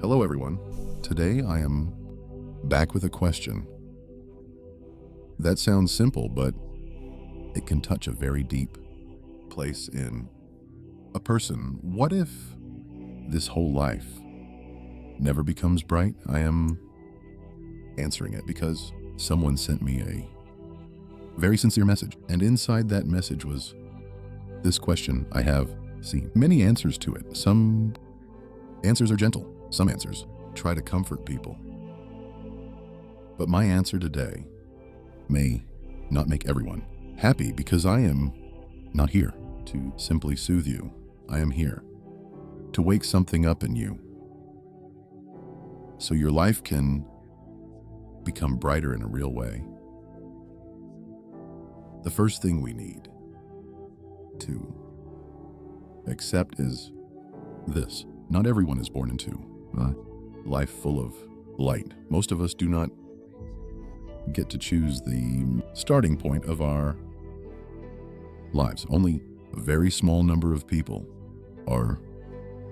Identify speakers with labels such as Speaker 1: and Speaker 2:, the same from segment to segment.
Speaker 1: Hello everyone. Today I am back with a question. That sounds simple, but it can touch a very deep place in a person. What if this whole life never becomes bright? I am answering it because someone sent me a very sincere message, and inside that message was this question. I have seen many answers to it. Some answers are gentle. Some answers try to comfort people. But my answer today may not make everyone happy, because I am not here to simply soothe you. I am here to wake something up in you so your life can become brighter in a real way. The first thing we need to accept is this. Not everyone is born into a life full of light. Most of us do not get to choose the starting point of our lives. Only a very small number of people are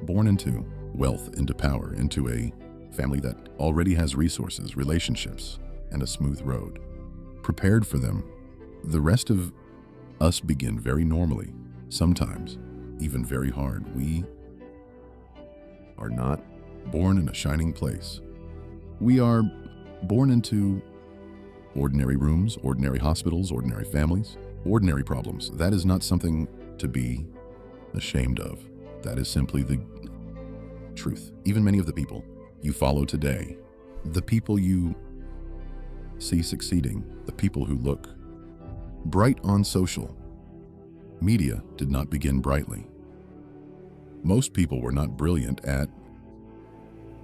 Speaker 1: born into wealth, into power, into a family that already has resources, relationships, and a smooth road prepared for them. The rest of us begin very normally, sometimes even very hard. We are not born in a shining place. We are born into ordinary rooms, ordinary hospitals, ordinary families, ordinary problems. That is not something to be ashamed of. That is simply the truth. Even many of the people you follow today, the people you see succeeding, the people who look bright on social media did not begin brightly. Most people were not brilliant at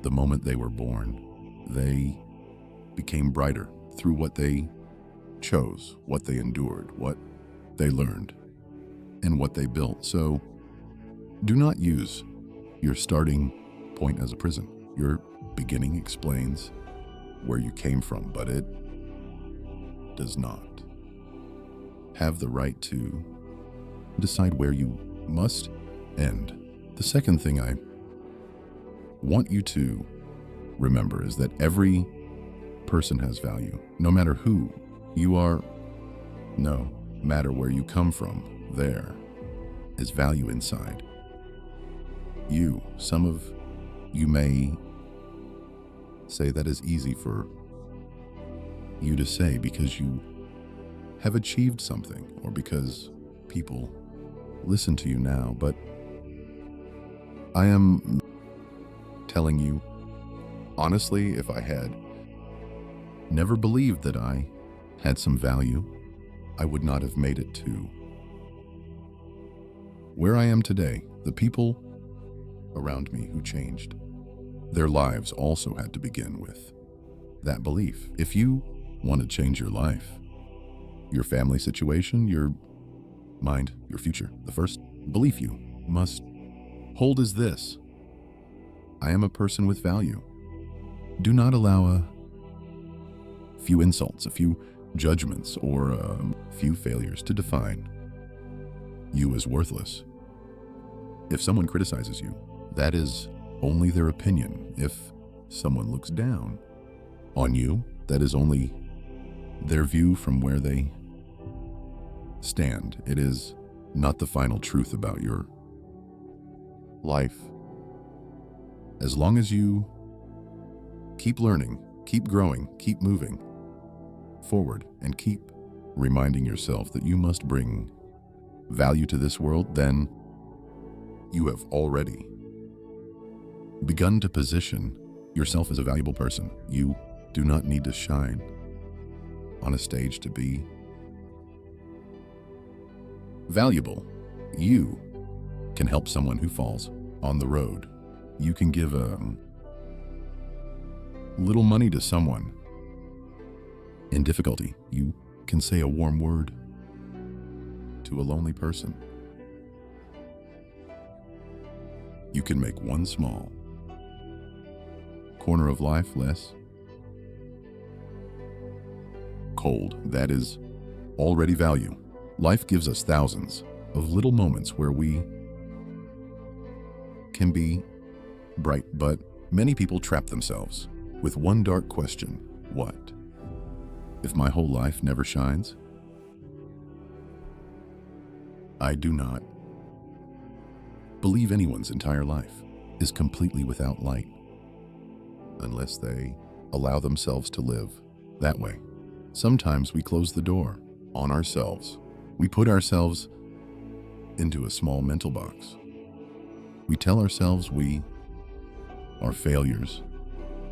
Speaker 1: the moment they were born. They became brighter through what they chose, what they endured, what they learned, and what they built. So do not use your starting point as a prison. Your beginning explains where you came from, but it does not have the right to decide where you must end. The second thing I want you to remember is that every person has value. No matter who you are, no matter where you come from, there is value inside you. Some of you may say that is easy for you to say because you have achieved something or because people listen to you now, but I am telling you honestly, if I had never believed that I had some value, I would not have made it to where I am today. The people around me who changed their lives also had to begin with that belief. If you want to change your life, your family situation, your mind, your future, the first belief you must hold is this: I am a person with value. Do not allow a few insults, a few judgments, or a few failures to define you as worthless. If someone criticizes you, that is only their opinion. If someone looks down on you, that is only their view from where they stand. It is not the final truth about your life. As long as you keep learning, keep growing, keep moving forward, and keep reminding yourself that you must bring value to this world, then you have already begun to position yourself as a valuable person. You do not need to shine on a stage to be valuable. You can help someone who falls on the road. You can give a little money to someone in difficulty. You can say a warm word to a lonely person. You can make one small corner of life less cold. That is already value. Life gives us thousands of little moments where we can be bright, but Many people trap themselves with one dark question: what if my whole life never shines? I do not believe anyone's entire life is completely without light unless they allow themselves to live that way. Sometimes we close the door on ourselves. We put ourselves into a small mental box. We tell ourselves we are failures.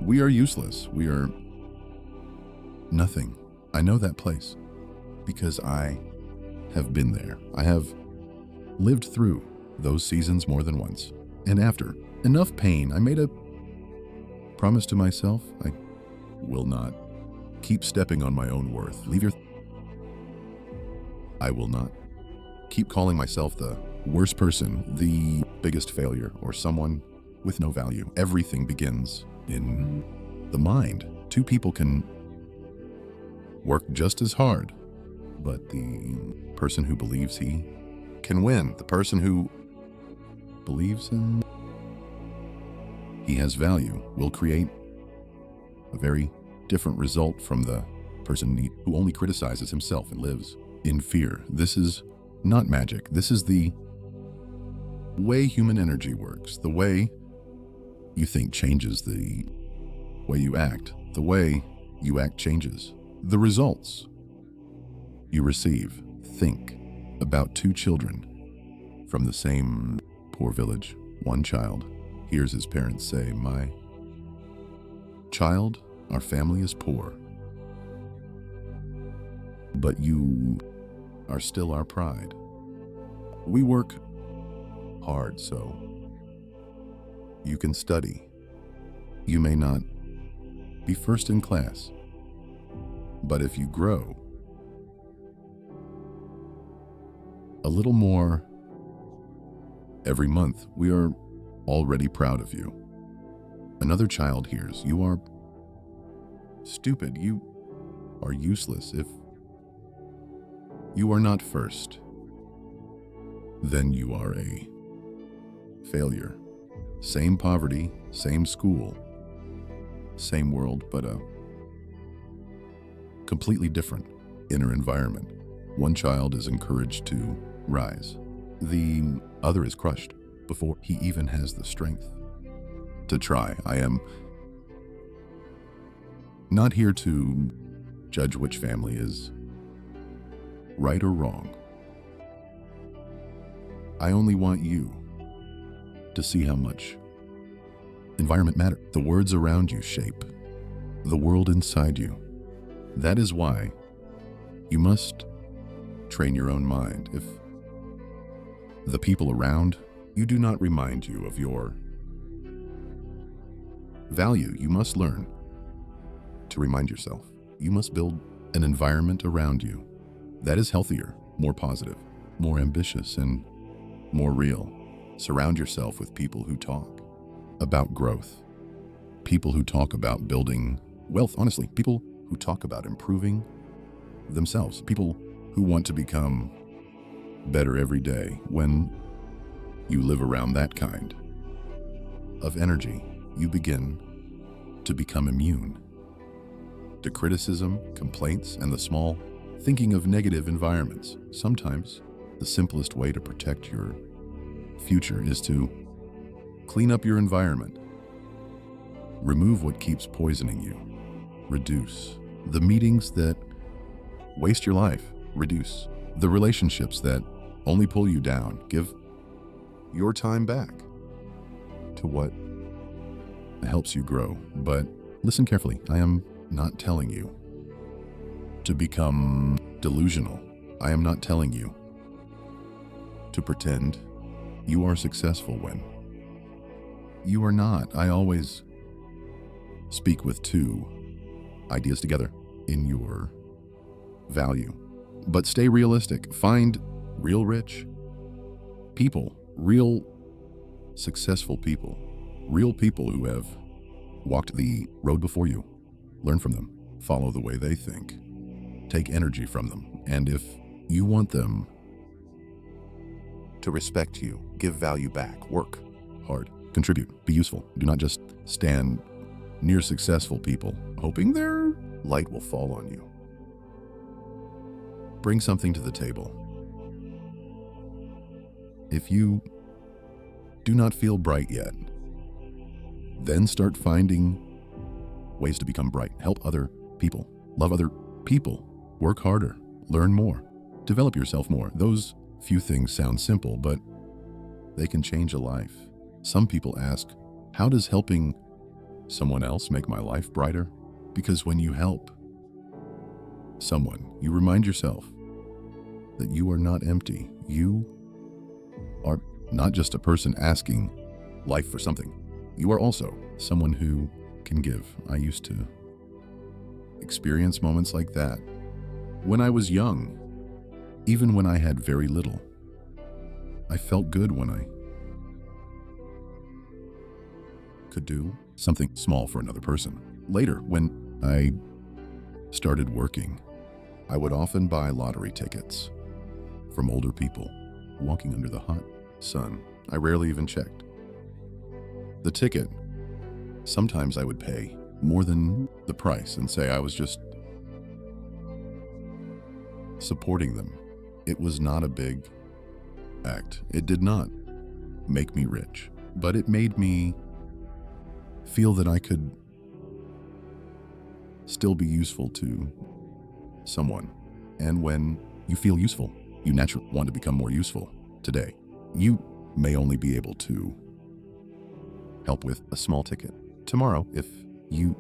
Speaker 1: We are useless. We are nothing. I know that place because I have been there. I have lived through those seasons more than once. And after enough pain, I made a promise to myself: I will not keep stepping on my own worth. I will not keep calling myself the worst person, the biggest failure, or someone with no value. Everything begins in the mind. Two people can work just as hard, but the person who believes he can win, the person who believes in he has value, will create a very different result from the person who only criticizes himself and lives in fear. This is not magic. This is the way human energy works. The way you think changes the way you act. The way you act changes the results you receive. Think about two children from the same poor village. One child hears his parents say, "My child, our family is poor, but you are still our pride. We work hard so you can study. You may not be first in class, but if you grow a little more every month, we are already proud of you." Another child hears, "You are stupid. You are useless. If you are not first, then you are a failure." Same poverty, same school, same world, but a completely different inner environment. One child is encouraged to rise. The other is crushed before he even has the strength to try. I am not here to judge which family is right or wrong. I only want you to see how much environment matters. The words around you shape the world inside you. That is why you must train your own mind. If the people around you do not remind you of your value, you must learn to remind yourself. You must build an environment around you that is healthier, more positive, more ambitious, and more real. Surround yourself with people who talk about growth, people who talk about building wealth, honestly, people who talk about improving themselves, people who want to become better every day. When you live around that kind of energy, you begin to become immune to criticism, complaints, and the small thinking of negative environments. Sometimes the simplest way to protect your future is to clean up your environment. Remove what keeps poisoning you. Reduce the meetings that waste your life. Reduce the relationships that only pull you down. Give your time back to what helps you grow. But listen carefully. I am not telling you to become delusional. I am not telling you to pretend you are successful when you are not. I always speak with two ideas together in your value. But stay realistic. Find real rich people, real successful people, real people who have walked the road before you. Learn from them. Follow the way they think. Take energy from them. And if you want them to respect you, give value back. Work hard. Contribute. Be useful. Do not just stand near successful people, hoping their light will fall on you. Bring something to the table. If you do not feel bright yet, then start finding ways to become bright. Help other people. Love other people. Work harder. Learn more. Develop yourself more. Those few things sound simple, but they can change a life. Some people ask, how does helping someone else make my life brighter? Because when you help someone, you remind yourself that you are not empty. You are not just a person asking life for something. You are also someone who can give. I used to experience moments like that when I was young, even when I had very little. I felt good when I could do something small for another person. Later, when I started working, I would often buy lottery tickets from older people walking under the hot sun. I rarely even checked the ticket. Sometimes I would pay more than the price and say I was just supporting them. It was not a big act. It did not make me rich, but it made me feel that I could still be useful to someone. And when you feel useful, you naturally want to become more useful. Today, you may only be able to help with a small ticket. Tomorrow, if you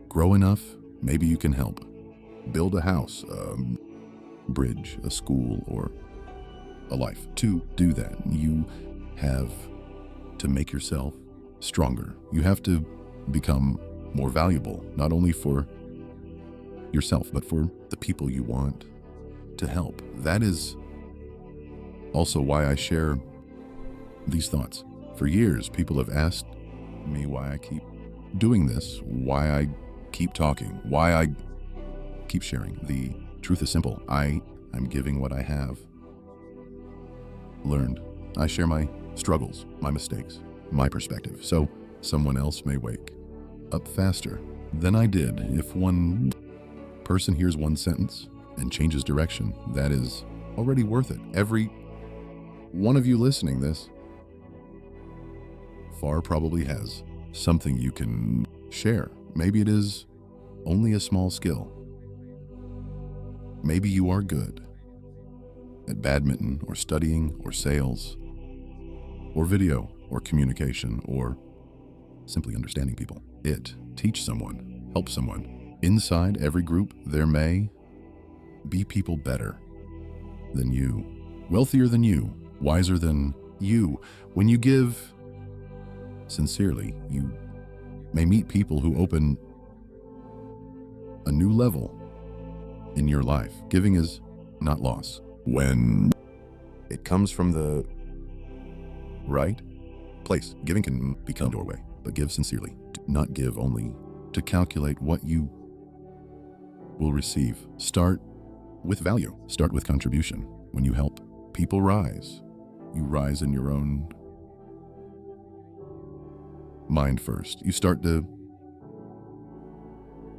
Speaker 1: grow enough, maybe you can help build a house, a bridge, a school, or a life. To do that, you have to make yourself stronger. You have to become more valuable, not only for yourself, but for the people you want to help. That is also why I share these thoughts. For years, people have asked me why I keep doing this, why I keep talking, why I keep sharing. The truth is simple. I'm giving what I have learned. I share my struggles, my mistakes, my perspective, so someone else may wake up faster than I did. If one person hears one sentence and changes direction, that is already worth it. Every one of you listening this far probably has something you can share. Maybe it is only a small skill. Maybe you are good at badminton or studying or sales or video or communication or simply understanding people. Teach someone, help someone. Inside every group, there may be people better than you, wealthier than you, wiser than you. When you give sincerely, you may meet people who open a new level in your life. Giving is not loss. When it comes from the right place, giving can become a doorway, but give sincerely. Do not give only to calculate what you will receive. Start with value. Start with contribution. When you help people rise, you rise in your own mind first. You start to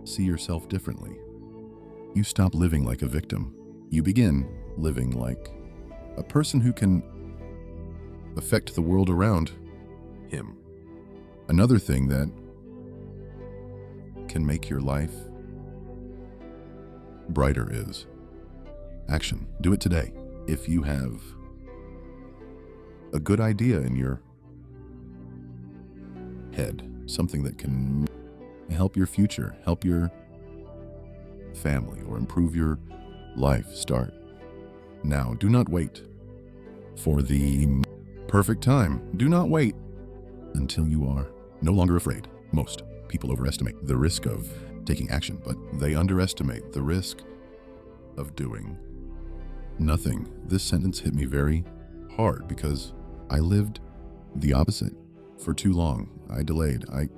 Speaker 1: see yourself differently. You stop living like a victim. You begin living like a person who can affect the world around him. Another thing that can make your life brighter is action. Do it today. If you have a good idea in your head, something that can help your future, help your family, or improve your life, start now. Do not wait for the perfect time. Do not wait until you are no longer afraid. Most people overestimate the risk of taking action, but they underestimate the risk of doing nothing. This sentence hit me very hard because I lived the opposite for too long. I delayed, I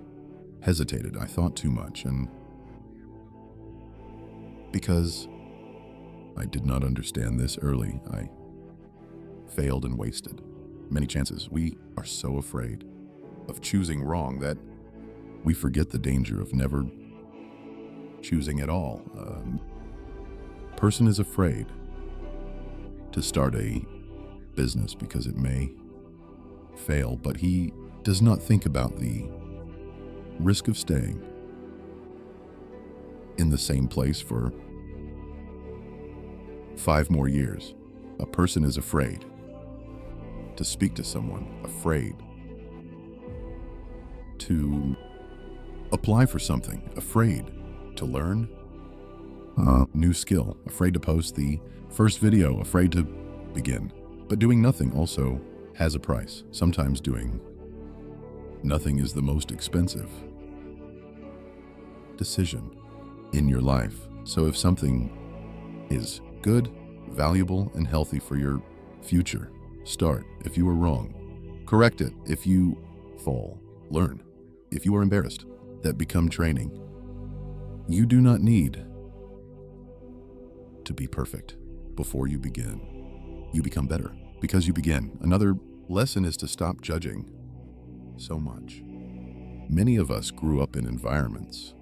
Speaker 1: hesitated, I thought too much, and because I did not understand this early, I failed and wasted many chances. We are so afraid of choosing wrong that we forget the danger of never choosing at all. Person is afraid to start a business because it may fail, but he does not think about the risk of staying in the same place for 5 more years. A person is afraid to speak to someone, afraid to apply for something, afraid to learn a new skill, afraid to post the first video, afraid to begin. But doing nothing also has a price. Sometimes doing nothing is the most expensive decision in your life. So if something is good, valuable, and healthy for your future, start. If you are wrong, correct it. If you fall, learn. If you are embarrassed, that become training. You do not need to be perfect before you begin. You become better because you begin. Another lesson is to stop judging so much. Many of us grew up in environments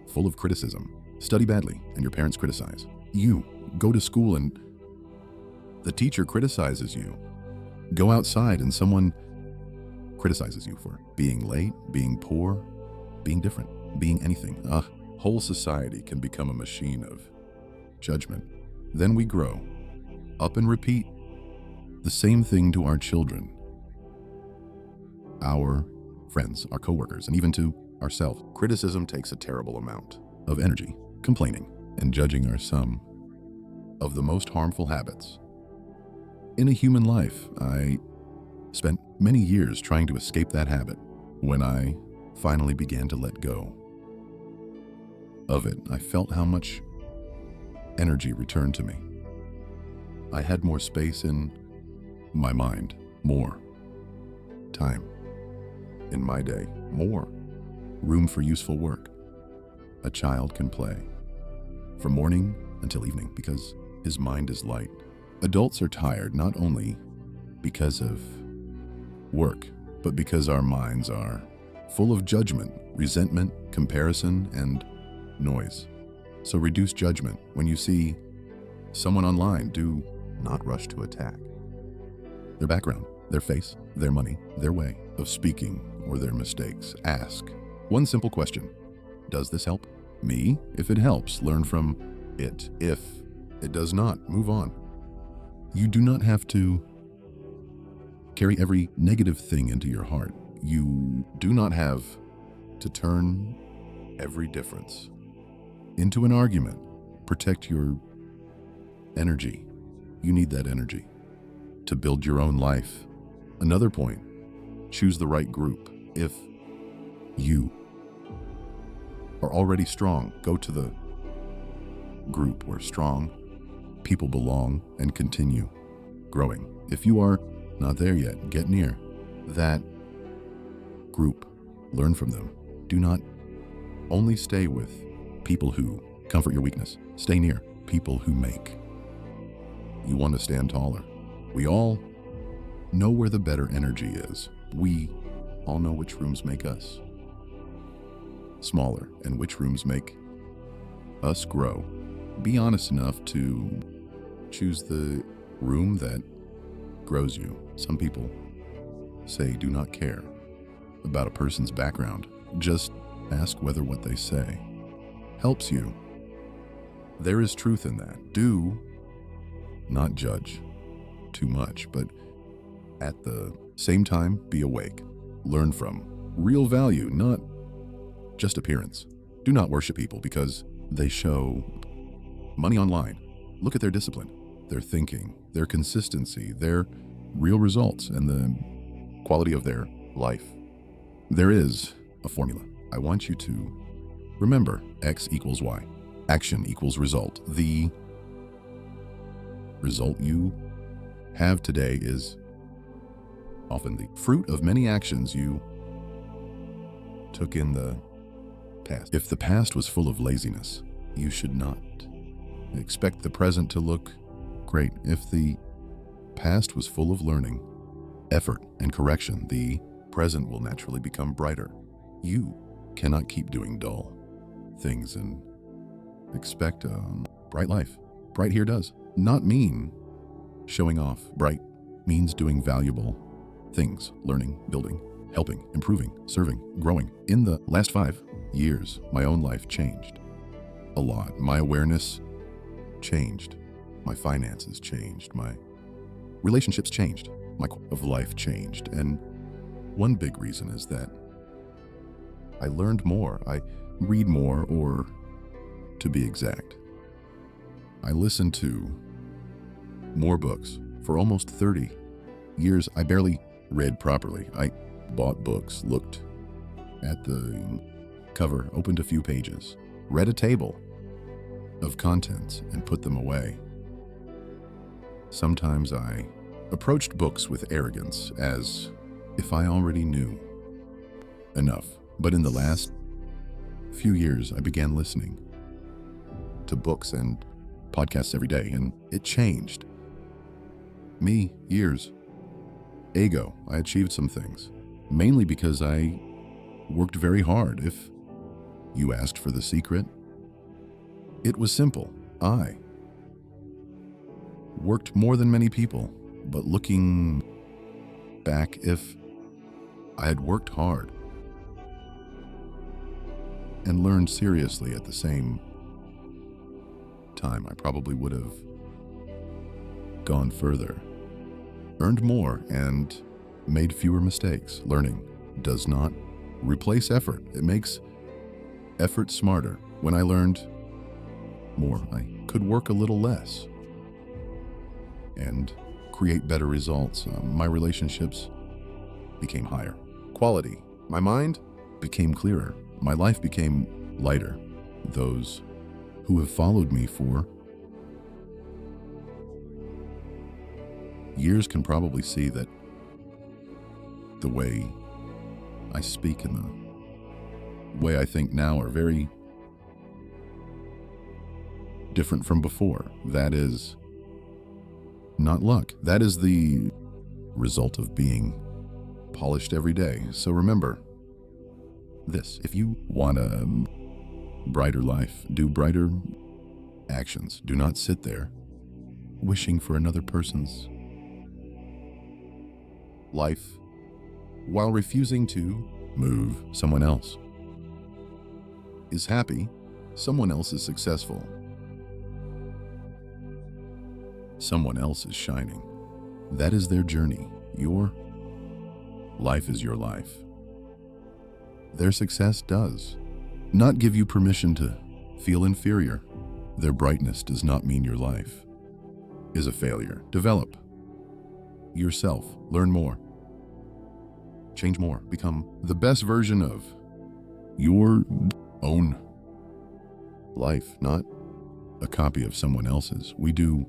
Speaker 1: full of criticism. Study badly and your parents criticize. You go to school and the teacher criticizes you. Go outside and someone criticizes you for being late, being poor, being different, being anything. A whole society can become a machine of judgment. Then we grow up and repeat the same thing to our children, our friends, our coworkers, and even to ourselves. Criticism takes a terrible amount of energy. Complaining and judging are some of the most harmful habits in a human life. I spent many years trying to escape that habit. When I finally began to let go of it, I felt how much energy returned to me. I had more space in my mind, more time in my day, more room for useful work. A child can play from morning until evening because his mind is light. Adults are tired not only because of work, but because our minds are full of judgment, resentment, comparison, and noise. So reduce judgment. When you see someone online, do not rush to attack their background, their face, their money, their way of speaking, or their mistakes. Ask one simple question: does this help me? If it helps, learn from it. If it does not, move on. You do not have to carry every negative thing into your heart. You do not have to turn every difference into an argument. Protect your energy. You need that energy to build your own life. Another point, choose the right group. If you are already strong, go to the group where strong people belong and continue growing. If you are not there yet, get near that group. Learn from them. Do not only stay with people who comfort your weakness. Stay near people who make you want to stand taller. We all know where the better energy is. We all know which rooms make us smaller and which rooms make us grow. Be honest enough to choose the room that grows you. Some people say do not care about a person's background. Just ask whether what they say helps you. There is truth in that. Do not judge too much, but at the same time, be awake. Learn from real value, not just appearance. Do not worship people because they show money online. Look at their discipline, their thinking, their consistency, their real results, and the quality of their life. There is a formula. I want you to remember: X equals Y. Action equals result. The result you have today is often the fruit of many actions you took in the past. If the past was full of laziness, you should not expect the present to look great. If the past was full of learning, effort, and correction, the present will naturally become brighter. You cannot keep doing dull things and expect a bright life. Bright here does not mean showing off. Bright means doing valuable things, learning, building, helping, improving, serving, growing. In the last 5 years, my own life changed a lot. My awareness changed. My finances changed. My relationships changed. My quality of life changed. And one big reason is that I learned more. I read more, or to be exact, I listened to more books. For almost 30 years, I barely read properly. I bought books, looked at the cover, opened a few pages, read a table of contents, and put them away. Sometimes I approached books with arrogance, as if I already knew enough. But in the last few years, I began listening to books and podcasts every day, and it changed me years ago. I achieved some things, mainly because I worked very hard. If you asked for the secret, it was simple. I worked more than many people, but looking back, if I had worked hard and learned seriously at the same time, I probably would have gone further, earned more, and made fewer mistakes. Learning does not replace effort. It makes effort smarter. When I learned more, I could work a little less and create better results. My relationships became higher quality. My mind became clearer. My life became lighter. Those who have followed me for years can probably see that the way I speak and the way I think now are very different from before. That is not luck. That is the result of being polished every day. So remember this: if you want a brighter life, do brighter actions. Do not sit there wishing for another person's life while refusing to move. Someone else is happy. Someone else is successful. Someone else is shining. That is their journey. Your life is your life. Their success does not give you permission to feel inferior. Their brightness does not mean your life is a failure. Develop yourself. Learn more. Change more. Become the best version of your own life, not a copy of someone else's. We do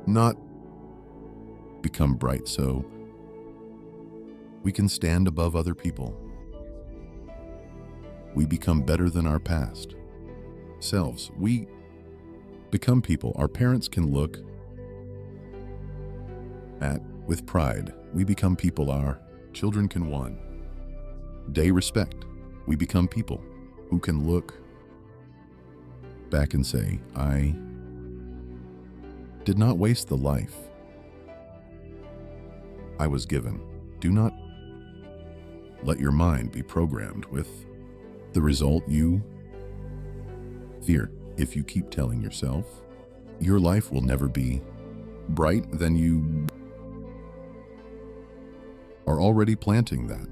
Speaker 1: not become bright so we can stand above other people. We become better than our past selves. We become people our parents can look at with pride. We become people our children can one day respect. We become people who can look back and say, I did not waste the life I was given. Do not let your mind be programmed with the result you fear. If you keep telling yourself your life will never be bright, then you are already planting that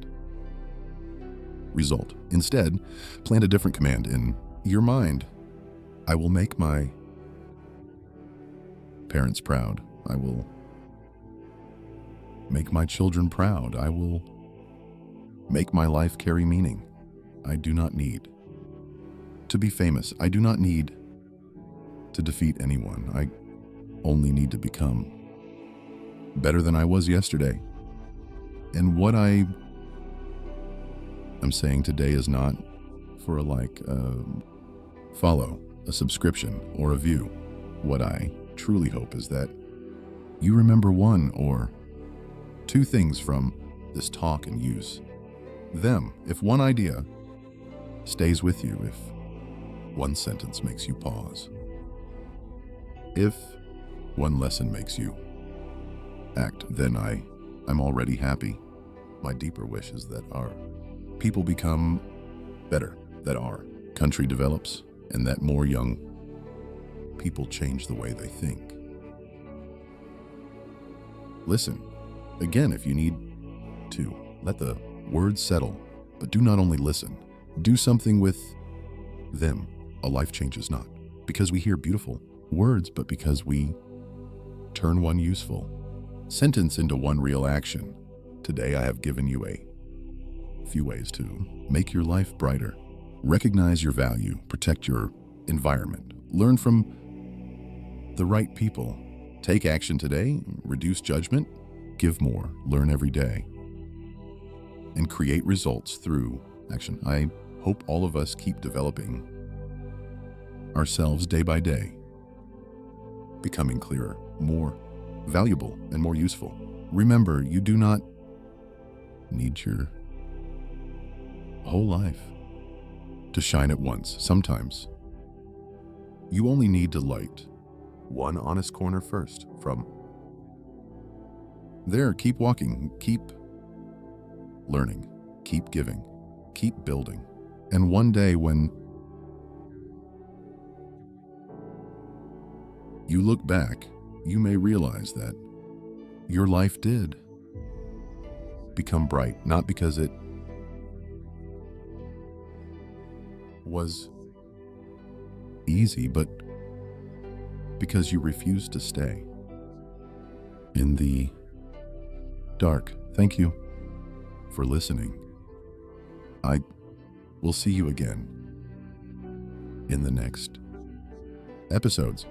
Speaker 1: result. Instead, plant a different command in your mind. I will make my parents proud. I will make my children proud. I will make my life carry meaning. I do not need to be famous. I do not need to defeat anyone. I only need to become better than I was yesterday. And what I am saying today is not for a like, follow, a subscription, or a view. What I truly hope is that you remember one or two things from this talk and use them. If one idea stays with you, if one sentence makes you pause, if one lesson makes you act, then I'm already happy. My deeper wish is that our people become better, that our country develops, and that more young people change the way they think. Listen, again, if you need to, let the words settle, but do not only listen. Do something with them. A life changes not because we hear beautiful words, but because we turn one useful sentence into one real action. Today I have given you a few ways to make your life brighter. Recognize your value, protect your environment, learn from the right people, take action today, reduce judgment, give more, learn every day, and create results through action. I hope all of us keep developing ourselves day by day, becoming clearer, more valuable, and more useful. Remember, you do not need your whole life to shine at once. Sometimes you only need to light one honest corner first. From there, keep walking, keep learning, keep giving, keep building. And one day when you look back, you may realize that your life did become bright, not because it was easy, but because you refused to stay in the dark. Thank you for listening. I will see you again in the next episodes.